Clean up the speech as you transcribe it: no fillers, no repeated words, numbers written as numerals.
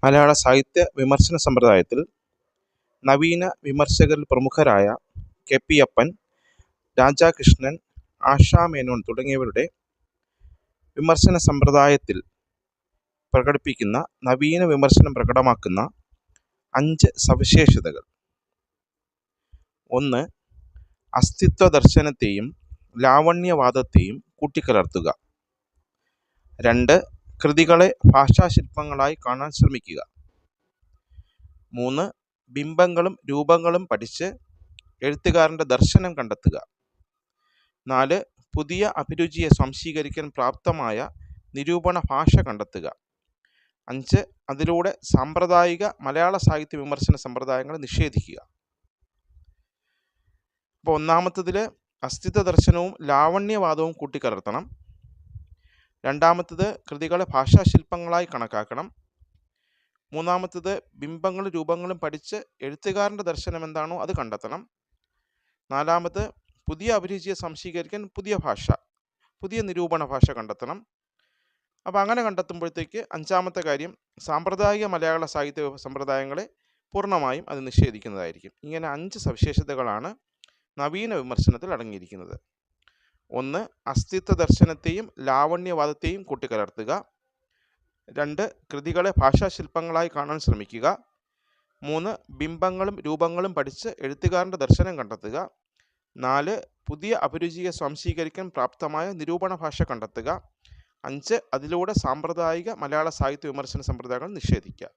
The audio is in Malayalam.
മലയാള സാഹിത്യ വിമർശന സമ്പ്രദായത്തിൽ നവീന വിമർശകരിൽ പ്രമുഖരായ കെ.പി. അപ്പൻ, രാജാകൃഷ്ണൻ, ആശാ മേനോൻ തുടങ്ങിയവരുടെ വിമർശന സമ്പ്രദായത്തിൽ പ്രകടിപ്പിക്കുന്ന നവീന വിമർശനം പ്രകടമാക്കുന്ന 5 സവിശേഷതകൾ. 1. അസ്തിത്വ ദർശനത്തെയും ലാവണ്യവാദത്തെയും കൂട്ടിക്കലർത്തുക. 2. കൃതികളെ ഭാഷാശില്പങ്ങളായി കാണാൻ ശ്രമിക്കുക. 3. ബിംബങ്ങളും രൂപങ്ങളും പഠിച്ച് എഴുത്തുകാരൻ്റെ ദർശനം കണ്ടെത്തുക. 4. പുതിയ അഭിരുചിയെ സ്വാംശീകരിക്കാൻ പ്രാപ്തമായ നിരൂപണ ഭാഷ കണ്ടെത്തുക. 5. അതിലൂടെ സാമ്പ്രദായിക മലയാള സാഹിത്യ വിമർശന സമ്പ്രദായങ്ങളെ നിഷേധിക്കുക. അപ്പോൾ ഒന്നാമത്തതിൽ അസ്തിത്വ ദർശനവും ലാവണ്യവാദവും കൂട്ടിക്കലർത്തണം. രണ്ടാമത്തത് കൃതികളെ ഭാഷാശില്പങ്ങളായി കണക്കാക്കണം. മൂന്നാമത്തത് ബിംബങ്ങളും രൂപങ്ങളും പഠിച്ച് എഴുത്തുകാരൻ്റെ ദർശനം എന്താണോ അത് കണ്ടെത്തണം. നാലാമത് പുതിയ അഭിരുചിയെ സംശീകരിക്കാൻ പുതിയ നിരൂപണ ഭാഷ കണ്ടെത്തണം. അപ്പോൾ അങ്ങനെ കണ്ടെത്തുമ്പോഴത്തേക്ക് അഞ്ചാമത്തെ കാര്യം സാമ്പ്രദായിക മലയാള സാഹിത്യ സമ്പ്രദായങ്ങളെ പൂർണ്ണമായും അത് നിഷേധിക്കുന്നതായിരിക്കും. ഇങ്ങനെ 5 സവിശേഷതകളാണ് നവീന വിമർശനത്തിൽ അടങ്ങിയിരിക്കുന്നത്. 1. അസ്തിത്വ ദർശനത്തെയും ലാവണ്യവാദത്തെയും കൂട്ടിക്കലർത്തുക. 2. കൃതികളെ ഭാഷാശില്പങ്ങളായി കാണാൻ ശ്രമിക്കുക. 3. ബിംബങ്ങളും രൂപങ്ങളും പഠിച്ച് എഴുത്തുകാരൻ്റെ ദർശനം കണ്ടെത്തുക. 4. പുതിയ അഭിരുചിയെ സ്വാംശീകരിക്കാൻ പ്രാപ്തമായ നിരൂപണ ഭാഷ കണ്ടെത്തുക. 5. അതിലൂടെ സാമ്പ്രദായിക മലയാള സാഹിത്യ വിമർശന സമ്പ്രദായങ്ങൾ നിഷേധിക്കുക.